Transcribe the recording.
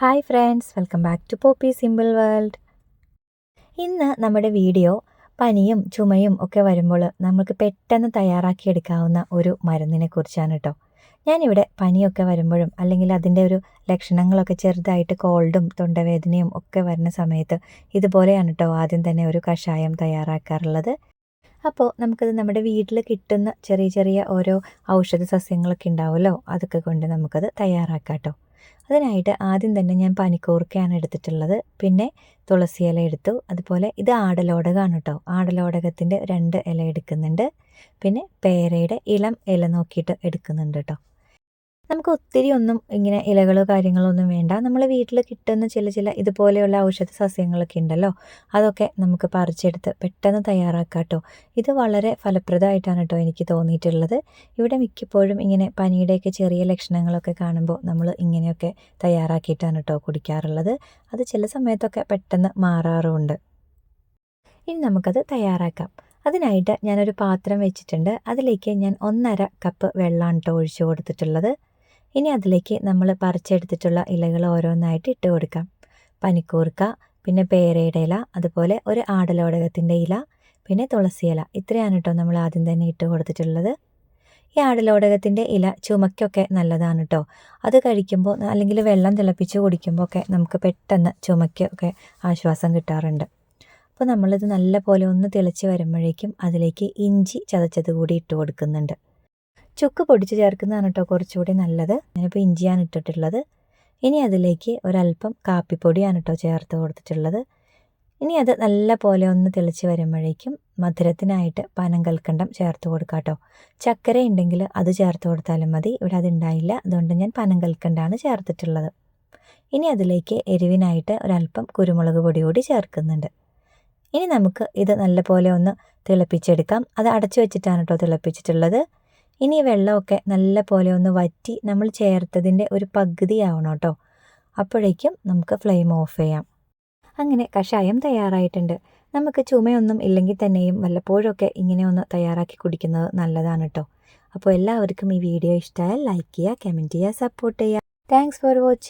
Hi friends, welcome back to Poppy Simple World. ഇന്ന് നമ്മുടെ video പനിയും ചുമയും ഒക്കെ വരുമ്പോൾ നമുക്ക് പെട്ടെന്ന് തയ്യാറാക്കിയെടുക്കാവുന്ന ഒരു മരുന്നിനെ കുറിച്ചാണ് കേട്ടോ. ഞാനിവിടെ പനിയൊക്കെ വരുമ്പോഴും അല്ലെങ്കിൽ അതിൻ്റെ ഒരു ലക്ഷണങ്ങളൊക്കെ ചെറുതായിട്ട് കോൾഡും തൊണ്ടവേദനയും ഒക്കെ വരുന്ന സമയത്ത് ഇതുപോലെയാണ് കേട്ടോ ആദ്യം തന്നെ ഒരു കഷായം തയ്യാറാക്കാറുള്ളത്. അപ്പോൾ നമുക്കത് നമ്മുടെ വീട്ടിൽ കിട്ടുന്ന ചെറിയ ചെറിയ ഓരോ ഔഷധ സസ്യങ്ങളൊക്കെ ഉണ്ടാവുമല്ലോ, അതൊക്കെ കൊണ്ട് നമുക്കത് തയ്യാറാക്കാം കേട്ടോ. അതിനായിട്ട് ആദ്യം തന്നെ ഞാൻ പനിക്കൂർക്കയാണ് എടുത്തിട്ടുള്ളത്. പിന്നെ തുളസി ഇല എടുത്തു. അതുപോലെ ഇത് ആടലോടകമാണ് കേട്ടോ. ആടലോടകത്തിൻ്റെ 2 ഇല എടുക്കുന്നുണ്ട്. പിന്നെ പേരയുടെ ഇളം ഇല നോക്കിയിട്ട് എടുക്കുന്നുണ്ട് കേട്ടോ. നമുക്ക് ഒത്തിരി ഒന്നും ഇങ്ങനെ ഇലകളോ കാര്യങ്ങളോ ഒന്നും വേണ്ട. നമ്മൾ വീട്ടിൽ കിട്ടുന്ന ചില ഇതുപോലെയുള്ള ഔഷധ സസ്യങ്ങളൊക്കെ ഉണ്ടല്ലോ, അതൊക്കെ നമുക്ക് പറിച്ചെടുത്ത് പെട്ടെന്ന് തയ്യാറാക്കാം കേട്ടോ. ഇത് വളരെ ഫലപ്രദമായിട്ടാണ് കേട്ടോ എനിക്ക് തോന്നിയിട്ടുള്ളത്. ഇവിടെ മിക്കപ്പോഴും ഇങ്ങനെ പനിയുടെയൊക്കെ ചെറിയ ലക്ഷണങ്ങളൊക്കെ കാണുമ്പോൾ നമ്മൾ ഇങ്ങനെയൊക്കെ തയ്യാറാക്കിയിട്ടാണ് കേട്ടോ കുടിക്കാറുള്ളത്. അത് ചില സമയത്തൊക്കെ പെട്ടെന്ന് മാറാറുമുണ്ട്. ഇനി നമുക്കത് തയ്യാറാക്കാം. അതിനായിട്ട് ഞാനൊരു പാത്രം വെച്ചിട്ടുണ്ട്. അതിലേക്ക് ഞാൻ 1.5 കപ്പ് വെള്ളമാണ് കേട്ടോ ഒഴിച്ചു കൊടുത്തിട്ടുള്ളത്. ഇനി അതിലേക്ക് നമ്മൾ പറിച്ചെടുത്തിട്ടുള്ള ഇലകൾ ഓരോന്നായിട്ട് ഇട്ട് കൊടുക്കാം. പനിക്കൂർക്ക, പിന്നെ പേരയുടെ ഇല, അതുപോലെ ഒരു ആടലോടകത്തിൻ്റെ ഇല, പിന്നെ തുളസി ഇല. ഇത്രയാണ് കേട്ടോ നമ്മൾ ആദ്യം തന്നെ ഇട്ട് കൊടുത്തിട്ടുള്ളത്. ഈ ആടലോടകത്തിൻ്റെ ഇല ചുമയ്ക്കൊക്കെ നല്ലതാണ് കേട്ടോ. അത് കഴിക്കുമ്പോൾ അല്ലെങ്കിൽ വെള്ളം തിളപ്പിച്ച് കുടിക്കുമ്പോൾ ഒക്കെ നമുക്ക് പെട്ടെന്ന് ചുമയ്ക്കൊക്കെ ആശ്വാസം കിട്ടാറുണ്ട്. അപ്പോൾ നമ്മളിത് നല്ല പോലെ ഒന്ന് തിളച്ച് വരുമ്പോഴേക്കും അതിലേക്ക് ഇഞ്ചി ചതച്ചത് കൂടി ഇട്ട് കൊടുക്കുന്നുണ്ട്. ചുക്ക് പൊടിച്ച് ചേർക്കുന്നതാണ് കേട്ടോ കുറച്ചുകൂടി നല്ലത്. ഞാനിപ്പോൾ ഇഞ്ചിയാണ് ഇട്ടിട്ടുള്ളത്. ഇനി അതിലേക്ക് ഒരല്പം കാപ്പിപ്പൊടിയാണ് കേട്ടോ ചേർത്ത് കൊടുത്തിട്ടുള്ളത്. ഇനി അത് നല്ല പോലെ ഒന്ന് തിളച്ച് വരുമ്പോഴേക്കും മധുരത്തിനായിട്ട് പനങ്കൽക്കണ്ടം ചേർത്ത് കൊടുക്കാം കേട്ടോ. ചക്കര ഉണ്ടെങ്കിൽ അത് ചേർത്ത് കൊടുത്താലും മതി. ഇവിടെ അതുണ്ടായില്ല, അതുകൊണ്ട് ഞാൻ പനങ്കൽക്കണ്ടാണ് ചേർത്തിട്ടുള്ളത്. ഇനി അതിലേക്ക് എരിവിനായിട്ട് ഒരല്പം കുരുമുളക് പൊടി കൂടി ചേർക്കുന്നുണ്ട്. ഇനി നമുക്ക് ഇത് നല്ല പോലെ ഒന്ന് തിളപ്പിച്ചെടുക്കാം. അത് അടച്ചു വെച്ചിട്ടാണ് കേട്ടോ തിളപ്പിച്ചിട്ടുള്ളത്. ഇനി വെള്ളമൊക്കെ നല്ല പോലെ ഒന്ന് വറ്റി നമ്മൾ ചേർത്തതിൻ്റെ ഒരു പകുതിയാവണം കേട്ടോ. അപ്പോഴേക്കും നമുക്ക് ഫ്ലെയിം ഓഫ് ചെയ്യാം. അങ്ങനെ കഷായം തയ്യാറായിട്ടുണ്ട്. നമുക്ക് ചുമയൊന്നും ഇല്ലെങ്കിൽ തന്നെയും വല്ലപ്പോഴൊക്കെ ഇങ്ങനെ ഒന്ന് തയ്യാറാക്കി കുടിക്കുന്നത് നല്ലതാണ് കേട്ടോ. അപ്പോൾ എല്ലാവർക്കും ഈ വീഡിയോ ഇഷ്ടമായാൽ ലൈക്ക് ചെയ്യുക, കമൻറ്റ് ചെയ്യുക, സപ്പോർട്ട് ചെയ്യുക. Thanks for watching.